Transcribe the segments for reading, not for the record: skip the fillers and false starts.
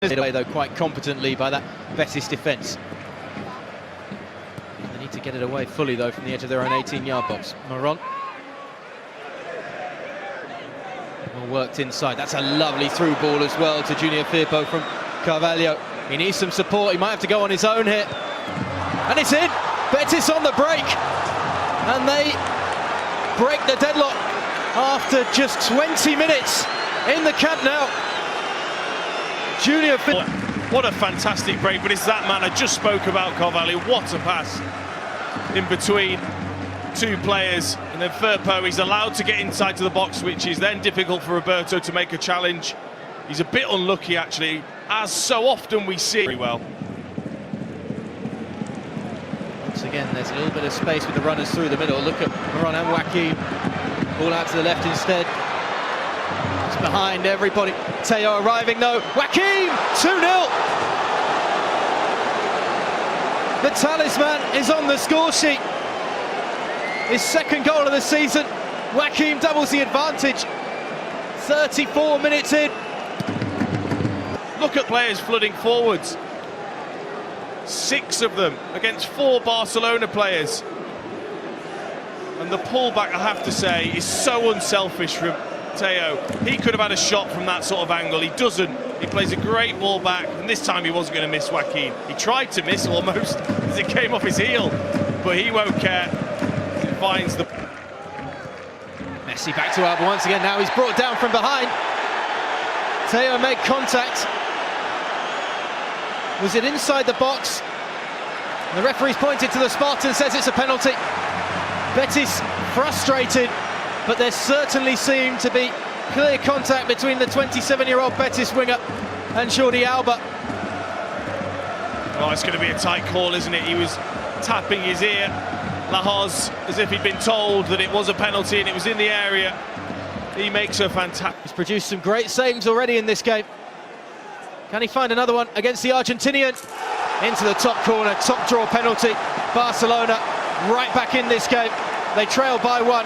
Away though quite competently by that Betis defence. They need to get it away fully though from the edge of their own 18-yard box. Maron. Well worked inside. That's a lovely through ball as well to Junior Firpo from Carvalho. He needs some support. He might have to go on his own here. And it's in. Betis on the break. And they break the deadlock after just 20 minutes in the Camp Nou. Junior Firpo. What a fantastic break, but it's that man I just spoke about, Carvalho. What a pass in between two players, and then Firpo, he's allowed to get inside to the box, which is then difficult for Roberto to make a challenge. He's a bit unlucky actually, as so often we see. Very well. Once again, there's a little bit of space with the runners through the middle. Look at Maron and Joaquin. Ball out to the left instead. It's behind everybody. Teo arriving though. Joaquin, 2-0. The talisman is on the score sheet. His second goal of the season. Joaquin doubles the advantage. 34 minutes in. Look at players flooding forwards. 6 of them against 4 Barcelona players. And the pullback, I have to say, is so unselfish from Teo. He could have had a shot from that sort of angle. He doesn't. He plays a great ball back, and this time he wasn't going to miss Joaquin. He tried to miss almost as it came off his heel, but he won't care. He finds the... Messi back to Alba once again. Now he's brought down from behind. Teo made contact. Was it inside the box? The referee's pointed to the spot and says it's a penalty. Betis frustrated, but there certainly seemed to be clear contact between the 27-year-old Betis winger and Jordi Alba. Oh, it's going to be a tight call, isn't it? He was tapping his ear, Lahoz, as if he'd been told that it was a penalty and it was in the area. He makes a fantastic... He's produced some great saves already in this game. Can he find another one against the Argentinian? Into the top corner, top draw penalty. Barcelona right back in this game. They trail by 1.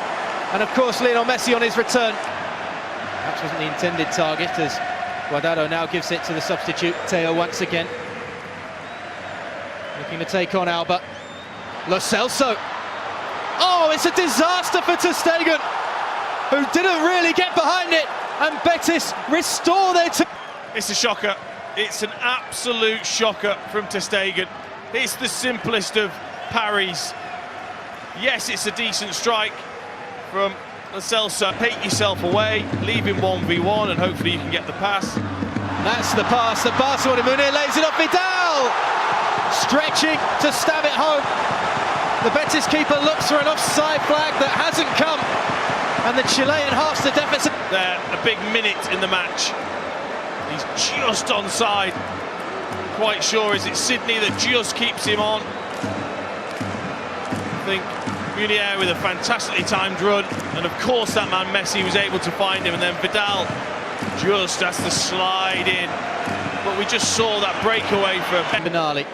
And of course, Lionel Messi on his return. That wasn't the intended target, as Guardado now gives it to the substitute, Teo, once again. Looking to take on Alba. Lo Celso. Oh, it's a disaster for ter Stegen, who didn't really get behind it. And Betis restore their... It's a shocker. It's an absolute shocker from ter Stegen. It's the simplest of parries. Yes, it's a decent strike from Lo Celso. Take yourself away, leave him 1v1, and hopefully you can get the pass. That's the pass that Barcelona. Munir lays it off. Vidal stretching to stab it home. The Betis keeper looks for an offside flag that hasn't come, and the Chilean halves the deficit. There, a big minute in the match. He's just onside. Quite sure, is it Sydney that just keeps him on? I think Munir with a fantastically timed run, and of course that man Messi was able to find him, and then Vidal just has to slide in. But we just saw that breakaway from Benali.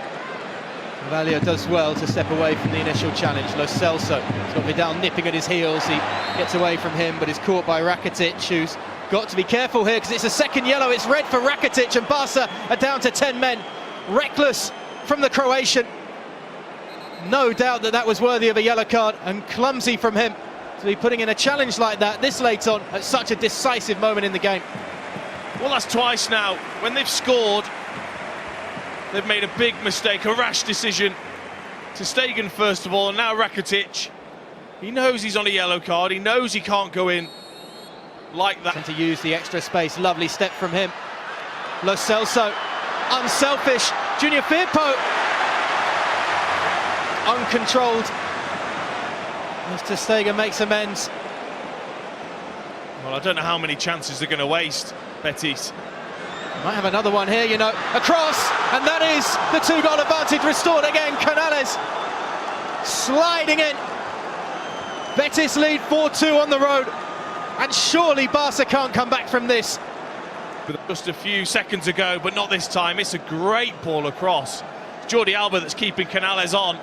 Carvalho does well to step away from the initial challenge. Lo Celso, he's got Vidal nipping at his heels. He gets away from him, but is caught by Rakitic, who's got to be careful here because it's a second yellow. It's red for Rakitic, and Barca are down to 10 men. Reckless from the Croatian. No doubt that that was worthy of a yellow card, and clumsy from him to be putting in a challenge like that this late on at such a decisive moment in the game. Well, that's twice now. When they've scored, they've made a big mistake, a rash decision. Ter Stegen first of all, and now Rakitic. He knows he's on a yellow card. He knows he can't go in like that. And to use the extra space, lovely step from him. Lo Celso, unselfish. Junior Firpo, uncontrolled. As ter Stegen makes amends. Well, I don't know how many chances they're going to waste, Betis. Might have another one here, you know. A cross, and that is the 2-goal advantage restored again. Canales sliding in. Betis lead 4-2 on the road. And surely Barca can't come back from this. Just a few seconds ago, but not this time. It's a great ball across. It's Jordi Alba that's keeping Canales on.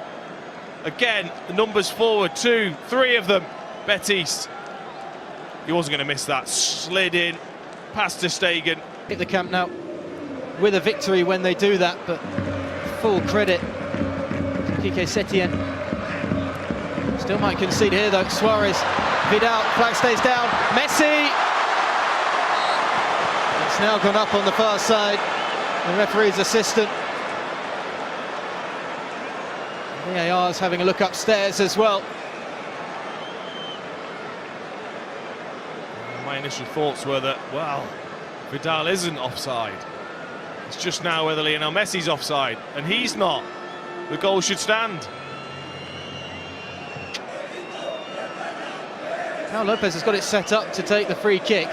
Again, the numbers forward, 2, 3 of them. Betis. He wasn't going to miss that. Slid in, past ter Stegen. Hit the Camp Nou. with a victory when they do that, but full credit to Quique Setien. Still might concede here though. Suarez, Vidal, flag stays down. Messi! It's now gone up on the far side. The referee's assistant. VAR's having a look upstairs as well. My initial thoughts were that, well, Vidal isn't offside. It's just now whether Lionel Messi's offside, and he's not. The goal should stand. Now Lopez has got it set up to take the free kick.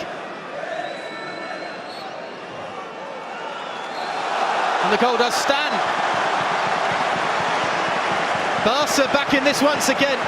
And the goal does stand. Barca back in this once again.